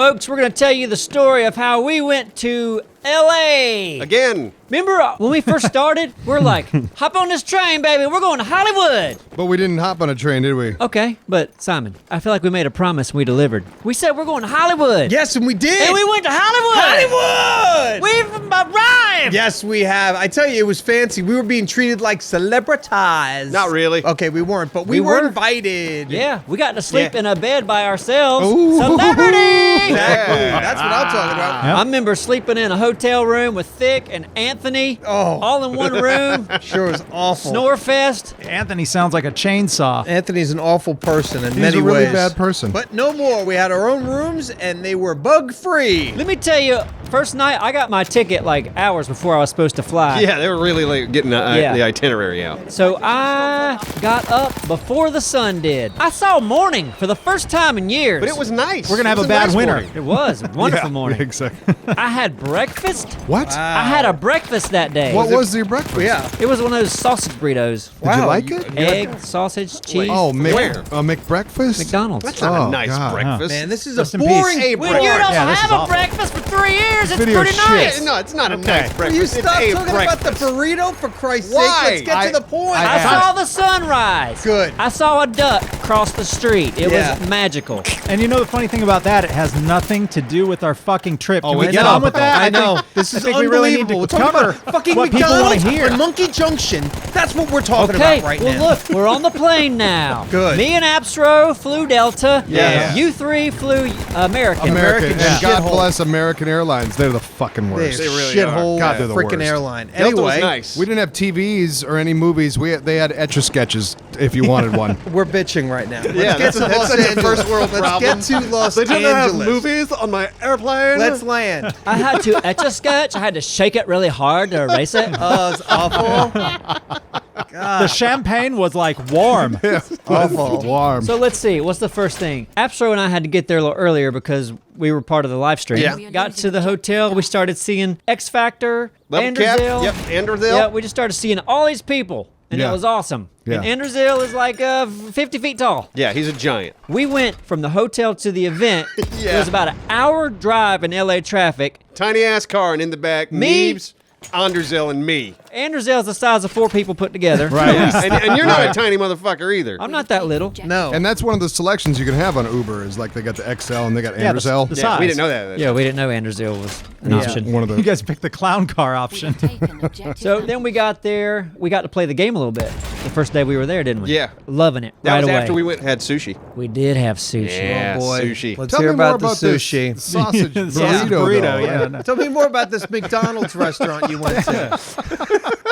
Folks, we're going to tell you the story of how we went to L.A. Again. Remember when we first started? We're like, hop on this train, baby. We're going to Hollywood. But we didn't hop on a train, did we? Okay, but Simon, I feel like we made a promise and we delivered. We said we're going to Hollywood. Yes, and we did. And we went to Hollywood. Hollywood! We've arrived. Yes, we have. I tell you, it was fancy. We were being treated like celebrities. Not really. Okay, we weren't, but we were invited. Yeah, we got to sleep in a bed by ourselves. Ooh. Celebrity! Exactly. Yeah. That's what I'm talking about. I remember sleeping in a hotel room with Thick and Anthony, all in one room. Sure was awful. Snore fest. Anthony sounds like a chainsaw. Anthony's an awful person in He's many a really ways. bad person. But no more. We had our own rooms, and they were bug-free. Let me tell you, first night I got my ticket like hours before I was supposed to fly. Yeah, they were really like getting the itinerary out. So I got up before the sun did. I saw morning for the first time in years. But it was nice. We're gonna It have was a bad nice winter. morning. It was a wonderful morning. Exactly. I had breakfast. What? I had a breakfast that day. What was your breakfast? Yeah. It was one of those sausage burritos. Did you like it? Egg, sausage, cheese. Oh, Where? McBreakfast? McDonald's. That's not Oh, a nice God. breakfast. Man, this is Rest a in peace. boring Hey, When you don't Yeah, this is have a awful. breakfast for 3 years, it's Video pretty shit. nice. No, it's not a nice breakfast. Will you It's stop a talking about the breakfast. burrito, for Christ's Why? sake? Let's get to the point. I saw the sunrise. Good. I saw a duck cross the street. It Yeah. was magical. And you know the funny thing about that? It has nothing to do with our fucking trip. Can we we get know. on with that? I know. think- This I is think we really need unbelievable. to We're talking cover about fucking what people want McDonald's to hear. on Monkey Junction. That's what we're talking Okay, about right well now. look, we're on the plane now. Good. Me and Abstro flew Delta. Yeah. You three flew American. American. Yeah. And God Shithole. bless American Airlines. They're the fucking They're worst. They really shithole are. God, they're the freaking worst. airline. Delta was Anyway, nice. We didn't have TVs or any movies. They had Etch-a-Sketches if you wanted one. we're bitching right now. Yeah, Let's get to Los that's a Angeles. first world problem. Let's get to Los They didn't have Angeles. movies on my airplane. Let's land. I had to etch a sketch. I had to shake it really hard to erase it. Oh, it's awful. The champagne was like warm. Awful. Warm. So let's see. What's the first thing? Abstro and I had to get there a little earlier because we were part of the live stream. Yeah. Got to the hotel. We started seeing X Factor, Level cap. Andersdale. Yep, Andersdale. Yeah, we just started seeing all these people, and Yeah. it was awesome. Yeah. And Andersdale is like 50 feet tall. Yeah, he's a giant. We went from the hotel to the event. Yeah. It was about an hour drive in LA traffic. Tiny ass car, and in the back, Me? Neebs, Andersdale, and me. Andersdale's the size of 4 people put together. Right. And you're not a tiny motherfucker either. I'm not that little. No. And that's one of the selections you can have on Uber is like they got the XL and they got Andersdale. the Yeah, size. we didn't know that. Yeah, we didn't know Andersdale was an option. One of You the guys picked the clown car option. So then we got there. We got to play the game a little bit. The first day we were there, didn't we? Yeah. Loving it That right was away. after we went and had sushi. We did have sushi. Yeah, boy. sushi. Let's Tell hear me more about the about sushi. this sausage Yeah, burrito. burrito, though. yeah. No. Tell me more about this McDonald's restaurant you went to.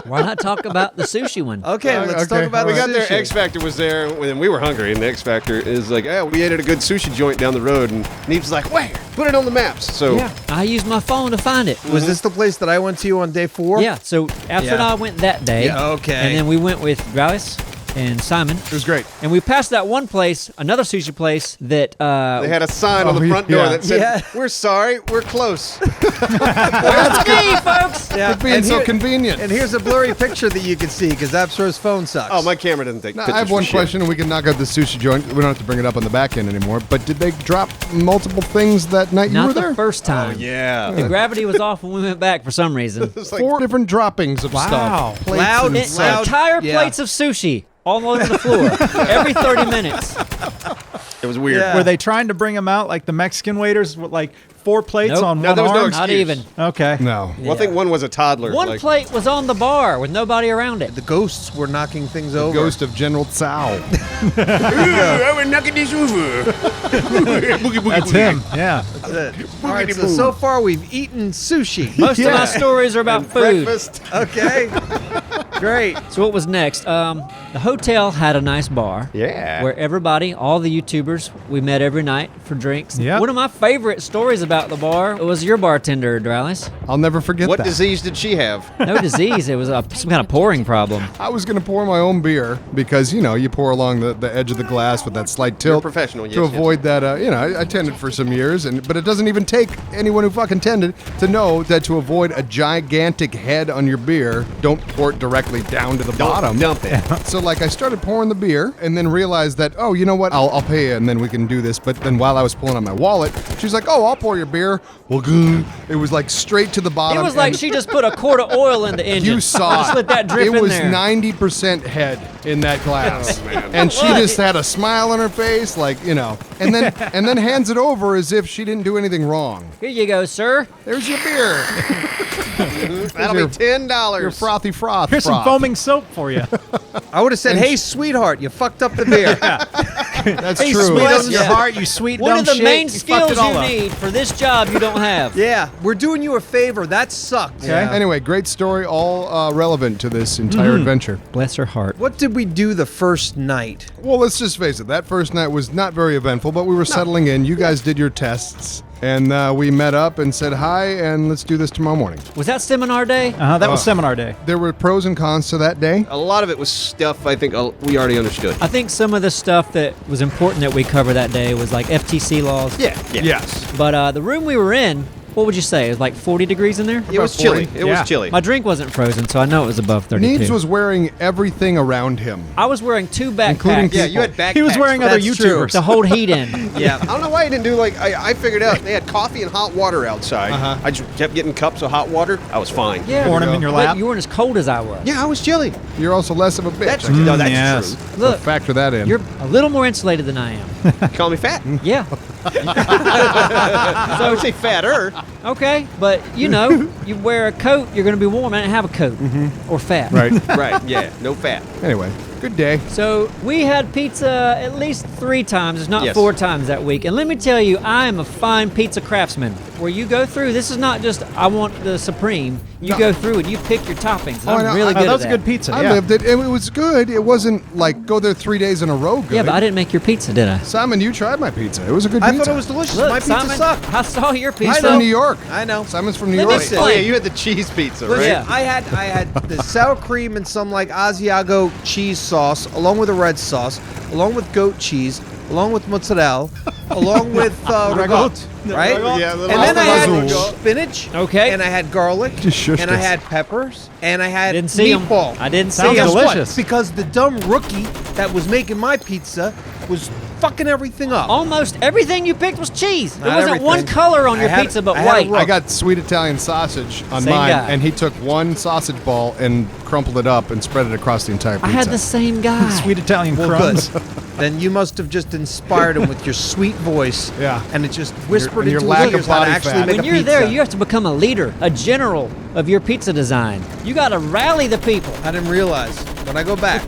Why not talk about the sushi one? Okay, let's okay. talk about We the got there, sushi. X Factor was there, and we were hungry, and the X Factor is like, oh, we ate at a good sushi joint down the road, and Neebs was like, where? Put it on the maps. So, Yeah, I used my phone to find it. Was this the place that I went to on day 4? Yeah, so after Yeah. I went that day. Yeah, okay. And then we went with Dralis and Simon. It was great. And we passed that one place, another sushi place that they had a sign on Oh, the front door yeah. that said, Yeah. we're sorry, we're close. That's me, folks. Yeah. It's being so convenient. And here's a blurry picture that you can see because Abstro's phone sucks. Oh, my camera doesn't take Now, pictures I have for one shit. question, and we can knock out the sushi joint. We don't have to bring it up on the back end anymore. But did they drop multiple things that night you were Not the there? first time. Yeah. The gravity was off when we went back for some reason. It's like, 4 different droppings of Wow. stuff. Plates Loud and and such. loud. Entire Yeah. plates of sushi all over the floor every 30 minutes. it was weird. Yeah. Were they trying to bring them out like the Mexican waiters with like 4 plates Nope. on No, one there was no arm? excuse. Not even. Okay. No. Well, I think one was a toddler. One like, plate was on the bar with nobody around it. The ghosts were knocking things over. Ghost of General Tsao. I will knock this over. Boogie, boogie, That's boogie. him. Yeah. That's it. All right, so far we've eaten sushi. Most of my stories are about food. Breakfast. Okay. Great. So what was next? The hotel had a nice bar. Yeah. Where everybody, all the YouTubers, we met every night for drinks. Yep. One of my favorite stories about the bar was your bartender, Dralis. I'll never forget What that. disease did she have? No disease. It was some kind of pouring problem. I was going to pour my own beer because, you pour along the edge of the glass with that slight tilt. You're a professional, To yes, avoid that, I tended for some years, but it doesn't even take anyone who fucking tended to know that to avoid a gigantic head on your beer, don't pour it directly directly down to the bottom. Dump it. So like I started pouring the beer and then realized that, oh, you know what? I'll pay you and then we can do this. But then while I was pulling out my wallet, she's like, oh, I'll pour your beer. Well, it was like straight to the bottom. It was like and she just put a quart of oil in the engine. you saw Just let that drip it in was there. 90% head in that glass. Oh, man. And she What? just had a smile on her face, like, and then hands it over as if she didn't do anything wrong. Here you go, sir. There's your beer. That'll be $10. Your frothy froth. Here's some froth. foaming soap for you. I would have said, "Hey, sweetheart, you fucked up the beer." That's Hey, true. sweet Well, on your yeah. heart, you sweet One dumb of the shit. main You fucked skills it all you up. need for this job you don't have. Yeah, we're doing you a favor. That sucked. Okay. Anyway, great story, all relevant to this entire adventure. Bless her heart. What did we do the first night? Well, let's just face it. That first night was not very eventful, but we were settling in. You guys did your tests, and we met up and said hi, and let's do this tomorrow morning. Was that seminar day? That was seminar day. There were pros and cons to that day. A lot of it was stuff I think we already understood. I think some of the stuff that was important that we covered that day was like FTC laws. Yeah. Yes. But the room we were in, what would you say? It was like 40 degrees in there? It was chilly. It Yeah. was chilly. My drink wasn't frozen, so I know it was above 32. Neebs was wearing everything around him. I was wearing 2 backpacks Including Yeah, you had backpacks. He was wearing other That's true. YouTubers. to hold heat in. Yeah. I don't know why you didn't do like I figured out they had coffee and hot water outside. I just kept getting cups of hot water. I was fine. Yeah. Pouring them in your But lap. you weren't as cold as I was. Yeah, I was chilly. You're also less of a bitch. That's no, that's yes. true. Look, Factor that in. you're a little more insulated than I am. Call me fat. Yeah. I would say fatter. Okay, but you know, you wear a coat, you're going to be warm. I didn't have a coat or fat. Right. Right. Yeah. No fat. Anyway, good day. So we had pizza at least 3 times, if not Yes. 4 times that week. And let me tell you, I am a fine pizza craftsman. Where you go through, this is not just I want the supreme. You go through and you pick your toppings. I I'm know. really Oh, good that at was that. a good pizza. I yeah. lived it. It was good. It wasn't like go there 3 days in a row good. Yeah, but I didn't make your pizza, did I? Simon, you tried my pizza. It was a good I pizza. thought it was delicious. Look, My pizza Simon, sucked. I saw your He's pizza. from New York. I know. Simon's from New Let me York. explain. Oh yeah, you had the cheese pizza, right? Listen, Yeah. I had the sour cream and some like Asiago cheese sauce, along with a red sauce, along with goat cheese, along with mozzarella, along with ragout, right? Yeah, And then I had ragout. spinach. Okay. And I had garlic. Just shush And I this. had peppers. And I had Didn't see 'em. meatball. I didn't see Sounds 'em. Guess what? delicious. Because the dumb rookie that was making my pizza was fucking everything up. Almost everything you picked was cheese. There Not wasn't one everything. color on I your had- pizza but I had a white. rook. I got sweet Italian sausage on Same mine, guy. and he took one sausage ball and crumpled it up and spread it across the entire pizza. I had the same guy. Sweet Italian Well, crumbs. good. Then you must have just inspired him with your sweet voice. Yeah. And it just whispered and your into lack his of ears how to body actually fat. make When a you're pizza. there, you have to become a leader, a general of your pizza design. You got to rally the people. I didn't realize. When I go back,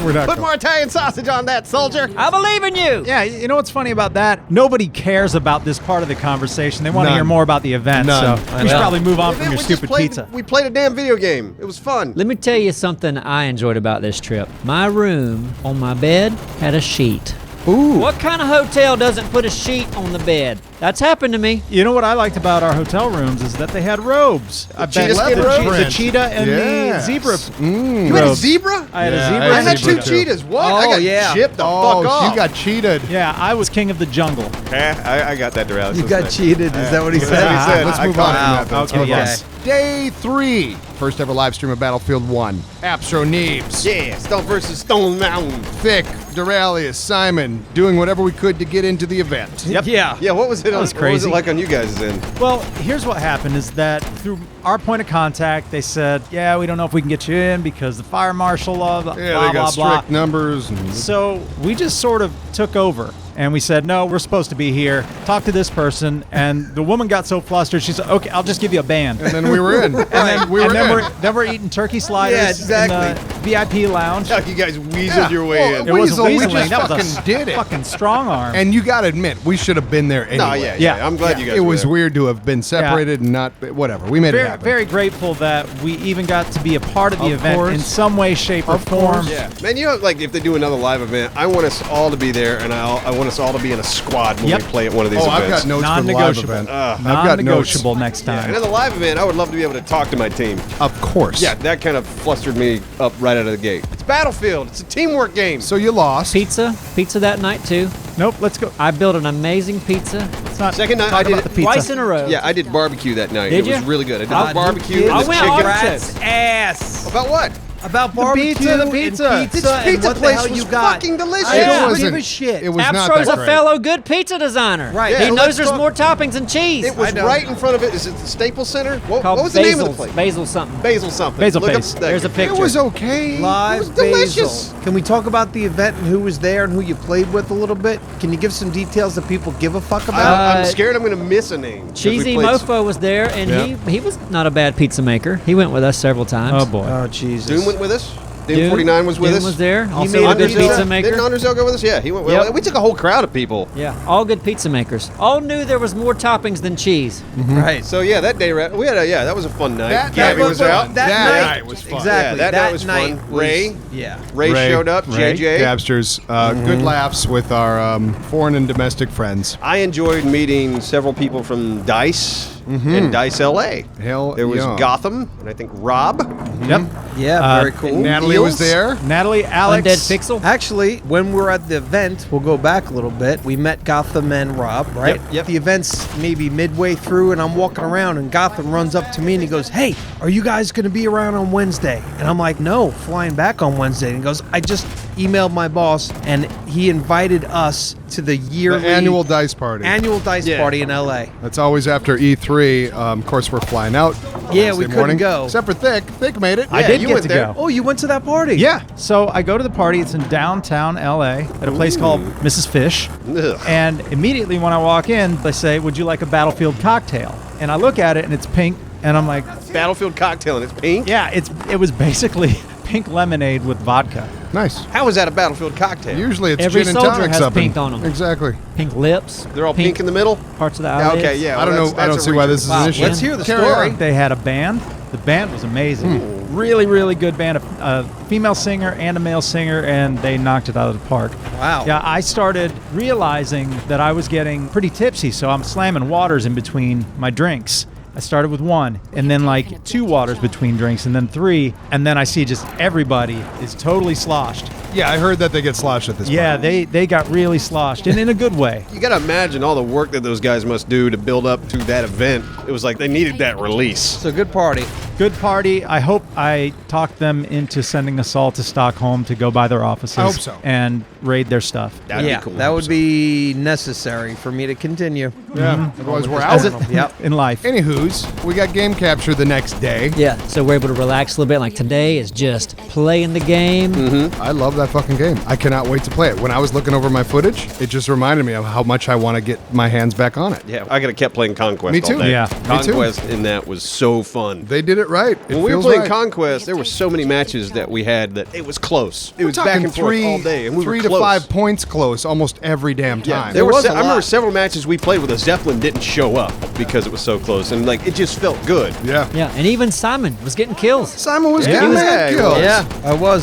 We're not Put going. more Italian sausage on that, soldier. I believe in you. Yeah, you know what's funny about that? Nobody cares about this part of the conversation. They want to None. hear more about the event. None. So I we should know. probably move on Man, from your we just stupid played- pizza. We played a damn video game. It was fun. Let me tell you something I enjoyed about this trip. My room on my bed had a sheet. Ooh. What kind of hotel doesn't put a sheet on the bed? That's happened to me. You know what I liked about our hotel rooms is that they had robes. I bet cheetah skin the, robes? the cheetah and the Yes. zebra. You had a robes. zebra? I had Yeah, a zebra. I I had had zebra two too. cheetahs. What? Oh, I got yeah. chipped the Oh, fuck off. you got cheated. Yeah, I was king of the jungle. I got that around. you got cheated. Is that what he Yeah. said? He said, Let's I move caught on it. from that. Then. Let's Okay, move on. yes. Day 3. First ever live stream of Battlefield 1. Astro Neebs. Yeah, Stone versus Stone Mountain. Thick, Duralius, Simon, doing whatever we could to get into the event. Yep. Yeah. Yeah, what was it? was What was crazy. it like on you guys' end? Well, here's what happened is that through our point of contact, they said, yeah, we don't know if we can get you in because the fire marshal law, blah, Yeah, blah, they got blah, strict blah. numbers. And So we just sort of took over and we said, no, we're supposed to be here. Talk to this person. And the woman got so flustered, she said, okay, I'll just give you a band. and then we were in. And then, we were and then in. we're eating turkey sliders Yeah, exactly. in the VIP lounge. How you guys weaseled Yeah, your way well, in? It wasn't we weaseling. just That was a fucking did it. fucking strong arm. And you got to admit, we should have been there anyway. No, yeah. Yeah. I'm glad you guys It were was there. weird to have been separated and not, whatever. We made it very, happen. very grateful that we even got to be a part of the Of event course. in some way, shape, or Of form. course. Yeah, man. You know, like if they do another live event, I want us all to be there, and I want us all to be in a squad when Yep. we play at one of these Oh, I've events. got notes for the live Non-negotiable. event. Ugh. I've got notes. Non-negotiable next And time. in the live event, I would love to be able to talk to my team. Of course. Yeah, that kind of flustered me up right out of the gate. It's Battlefield. It's a teamwork game. So you lost. Pizza that night too. Nope, let's go. I built an amazing pizza Let's not Second night, talk I did about it the pizza. twice in a row. Yeah, I did barbecue that night. Did it was you? really good. I did I the barbecue did. and I the went chicken. on- Rat's ass. About what? about barbecue, the and pizza. pizza, This and pizza what the place hell was you got. fucking delicious. I Yeah. don't give wasn't- a shit. It was not Abstro's that a great. fellow good pizza designer. Right. Yeah. He So knows let's there's talk- more toppings than cheese. It was I know. right in front of it. Is it the Staples Center? What Called was the name of the Basil's. place? Basil something. Basil something. Basil Look up Paste. that. There's a picture. It was okay. Live It was delicious. Basil. Can we talk about the event and who was there and who you played with a little bit? Can you give some details that people give a fuck about? I'm scared I'm going to miss a name. 'cause we Cheesy played Mofo was there, and he was not a bad pizza maker. He went with us several times. Oh boy. Oh Jesus! Doom went with us. Doom 49 was with Doom us. was there. He Also made a a good pizza. pizza maker. Didn't Undersell go with us? Yeah, he went with Yep. We took a whole crowd of people. Yeah, all good pizza makers. All knew there was more toppings than cheese. Right. So yeah, that day we had that was a fun night. That Gabby night was was out. That night was fun. Exactly. Yeah, that night was night fun. Ray. Yeah. Ray showed up. Ray, JJ. Gabsters, good laughs with our foreign and domestic friends. I enjoyed meeting several people from Dice and Dice LA. Hell There was yeah. Gotham and I think Rob. Yep. Yeah. Very cool. Natalie was there. Natalie, Alex. Undead Pixel. Actually, when we were at the event, we'll go back a little bit. We met Gotham and Rob, right? Yep. The event's maybe midway through, and I'm walking around, and Gotham runs up to me and he goes, "Hey, are you guys going to be around on Wednesday?" And I'm like, "No, flying back on Wednesday." And he goes, "I just emailed my boss, and he invited us to the yearly The annual dice party. annual dice Yeah. party in LA." That's always after E3. Of course, we're flying out. Yeah, we Wednesday couldn't morning. go. Except for Thick. Thick made it. I Yeah, did you get went to there. go. Oh, you went to that party? Yeah. So I go to the party. It's in downtown LA at a place called Mrs. Fish. Ugh. And immediately when I walk in, they say, "Would you like a Battlefield cocktail?" And I look at it and it's pink, and I'm like, Battlefield cocktail and it's pink. "Yeah, it was basically pink lemonade with vodka." Nice. How is that a Battlefield cocktail? Usually it's Every gin and soldier tonic has supping. pink on 'em. Exactly. Pink lips. They're all pink in the middle. Parts of the Yeah, eyelids. okay, yeah. I don't well, know. I don't that's see a why reach. this is Wow, an issue. let's hear the Carry story. on. They had a band. The band was amazing. Really, really good band. A female singer and a male singer, and they knocked it out of the park. Wow. Yeah, I started realizing that I was getting pretty tipsy, so I'm slamming waters in between my drinks. I started with one, and then like 2 waters between drinks, and then 3, and then I see just everybody is totally sloshed. Yeah, I heard that they get sloshed at this Yeah, point. they got really sloshed, and in a good way. You got to imagine all the work that those guys must do to build up to that event. It was like they needed that release. It's a good party. Good party. I hope I talked them into sending us all to Stockholm to go by their offices I hope so. and raid their stuff. That'd yeah, be cool. that would be necessary for me to continue. Yeah. Otherwise, we're As out. it, Yep. in life. Anywho's, we got game capture the next day. Yeah, so we're able to relax a little bit. Like today is just playing the game. I love that fucking game. I cannot wait to play it. When I was looking over my footage, it just reminded me of how much I want to get my hands back on it. Yeah, I could have kept playing Conquest Me all too. day. Yeah. Me too. Conquest in that was so fun. They did it right. It When we were feels playing right. Conquest, there were so many matches that we had that it was close. It We're was back talking and forth all day, and we three were to close. 5 points close almost every damn Yeah, time. there were. was a I remember lot. several matches we played where the Zeppelin didn't show up because it was so close, and like it just felt good. Yeah. Yeah, and even Simon was getting kills. Simon was Yeah, getting he was mad good. kills. Yeah,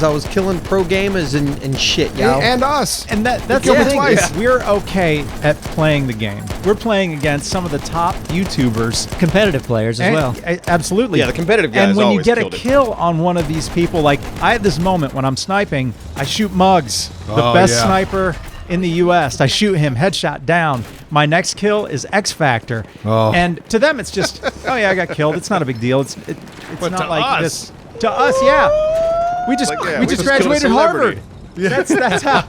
I was killing pro gamers and shit, yo. And us. And that's killed the me thing. twice. is We're okay at playing the game. We're playing against some of the top YouTubers. Competitive players as And- well. Absolutely. Yeah, the competitive guys And when you always get a killed it. kill on one of these people, like I had this moment when I'm sniping, I shoot Muggs, the Oh, best yeah. sniper in the U.S. I shoot him, headshot down. My next kill is X Factor, Oh. and to them it's just, oh yeah, I got killed. It's not a big deal. It's But not to like us- this. To us, yeah. We just Like, yeah, we we just just killed a graduated celebrity. Harvard. That's how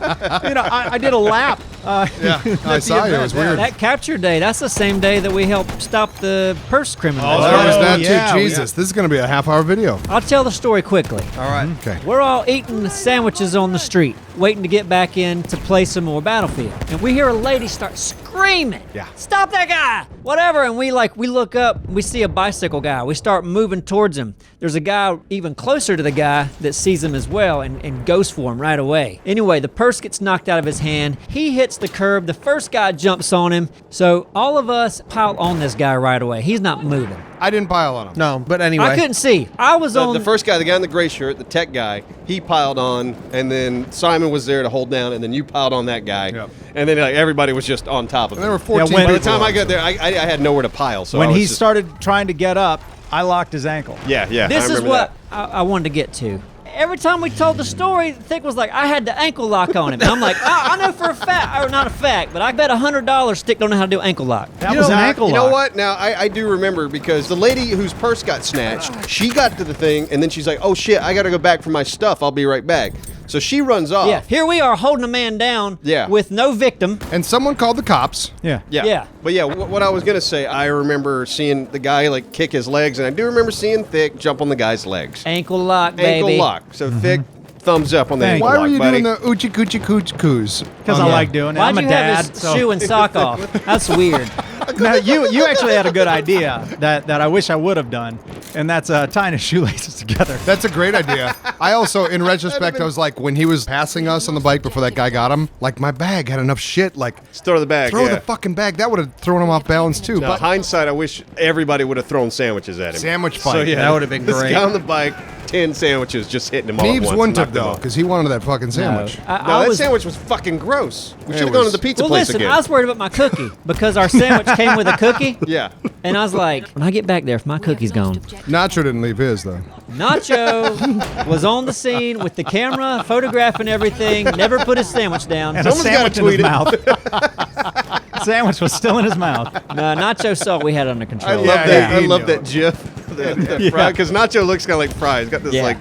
I did a lap. Yeah, I saw you. It was weird. That capture day, that's the same day that we helped stop the purse criminals. Oh, there was that yeah, too. Jesus, this is going to be a half-hour video. I'll tell the story quickly. All right. Okay. We're all eating sandwiches on the street, waiting to get back in to play some more Battlefield. And we hear a lady start screaming, Yeah. "Stop that guy!" Whatever. And we look up, we see a bicycle guy. We start moving towards him. There's a guy even closer to the guy that sees him as well and goes for him right away. Anyway, the purse gets knocked out of his hand. He hits the curb. The first guy jumps on him. So all of us pile on this guy right away. He's not moving. I didn't pile on him. No, but anyway. I couldn't see. I was on The first guy, the guy in the gray shirt, the tech guy, he piled on, and then Simon was there to hold down, and then you piled on that guy, Yep. and then like everybody was just on top of And him. there were 14 when- By the people time on I got it. there, I had nowhere to pile. So When I was he just- started trying to get up, I locked his ankle. yeah, This I is remember what that. I wanted to get to. every time we told the story, Thick was like, I had the ankle lock on him. And I'm like, I know for a fact, or not a fact, but I bet $100 Thick don't know how to do ankle lock. That was an ankle You lock. know what? Now, I do remember because the lady whose purse got snatched, she got to the thing, and then she's like, oh, shit, I got to go back for my stuff. I'll be right back. So she runs off. Yeah, here we are holding a man down with no victim. And someone called the cops. Yeah. Yeah. But yeah, what I was going to say, I remember seeing the guy like kick his legs, and I do remember seeing Thick jump on the guy's legs. Ankle lock, baby. Ankle lock. So Thick, thumbs up on the Thank ankle Why lock, were you buddy. doing the oochie coochie cooch coos? Because I like doing it. Why'd I'm a you dad. have his so. shoe and sock off? That's weird. Now, you actually had a good idea that I wish I would have done, and that's tying his shoelaces together. That's a great idea. I also, in retrospect, I was like, when he was passing us on the bike before that guy got him, like my bag had enough shit. Like, Just throw the bag. throw yeah. the fucking bag. That would have thrown him off balance too. Now, But hindsight, I wish everybody would have thrown sandwiches at him. Sandwich fight. So yeah, That would have been this great. guy on the bike, 10 sandwiches, just hitting him all at Neebs once. wouldn't knocked have him though, off. because he wanted that fucking sandwich. No, I that was, sandwich was fucking gross. We It should have gone to was- the pizza well, place listen, again. I was worried about my cookie because our sandwich came with a cookie. Yeah. And I was like, when I get back there, if my cookie's gone. Nacho didn't leave his though. Nacho was on the scene with the camera, photographing everything, never put his sandwich down. And a Someone's sandwich in gotta his mouth. Sandwich was still in his mouth. No, Nacho saw we had it under I control. love Yeah, that. yeah, I he love knew that it. GIF. That fry, because Nacho looks kind of like Fry. He's got this Yeah. like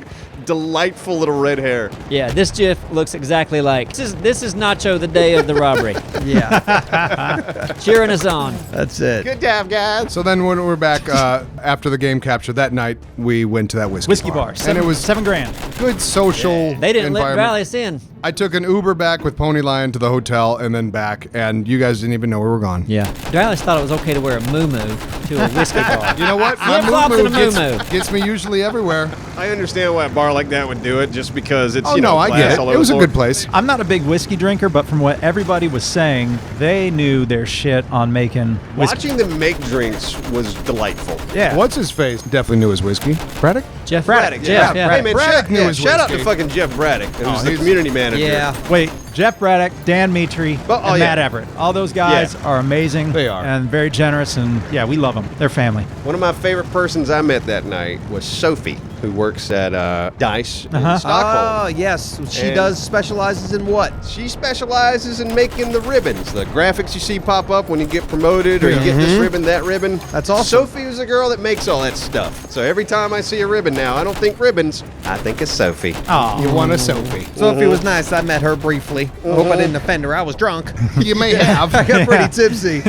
delightful little red hair. Yeah, this GIF looks exactly like this is Nacho the day of the robbery, Yeah, cheering us on. that's it. Good job, guys. So then when we're back after the game capture that night, we went to that whiskey Bar. and it was $7,000. good social. They didn't let environment. rally us in. I took an Uber back with Pony Lion to the hotel and then back, and you guys didn't even know we were gone. Yeah, Dallas thought it was okay to wear a muumuu to a whiskey bar. You know what? My Flip-flops moo-moo and a moo-moo. gets me usually everywhere. I understand why a bar like that would do it, just because it's Oh you know no, I glass get it. all It over was the a floor. good place. I'm not a big whiskey drinker, but from what everybody was saying, they knew their shit on making whiskey. Watching them make drinks was delightful. Yeah. What's his face? Definitely knew his whiskey. Braddock? Jeff Braddock, Jeff, yeah. Hey man, Braddock shout, knew yeah, his shout out to whiskey. fucking Jeff Braddock. It was the he's- community manager. Yeah. Wait, Jeff Braddock, Dan Mitri, Oh, and yeah. Matt Everett. All those guys Yeah. are amazing. They are. And very generous, and yeah, we love them. They're family. One of my favorite persons I met that night was Sophie, who works at Dice in Uh-huh. Stockholm. Oh, yes. She And- specializes in what? She specializes in making the ribbons, the graphics you see pop up when you get promoted or you get this ribbon, that ribbon. That's awesome. Sophie is the girl that makes all that stuff. So every time I see a ribbon now, I don't think ribbons, I think it's Sophie. Oh, You want a Sophie? Sophie was nice. I met her briefly. I hope I didn't offend her. I was drunk. You may have. I got pretty tipsy.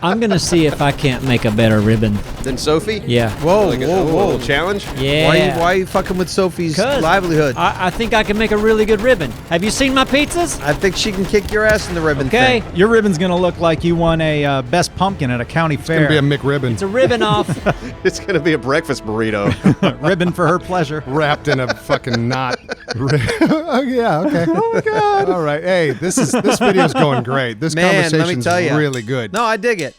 I'm gonna see if I can't make a better ribbon. Then Sophie? Yeah. Whoa, Like a whoa, little whoa. challenge? Yeah. Why are you fucking with Sophie's 'Cause livelihood? I think I can make a really good ribbon. Have you seen my pizzas? I think she can kick your ass in the ribbon Okay. thing. your ribbon's going to look like you won a best pumpkin at a county It's fair. gonna be a McRibbon It's a ribbon off. It's going to be a breakfast burrito. ribbon for her pleasure. wrapped in a fucking knot. Oh, yeah. Okay. Oh my god. All right. Hey, this video's going great. This Man, let me conversation's tell you. really good. No, I dig it.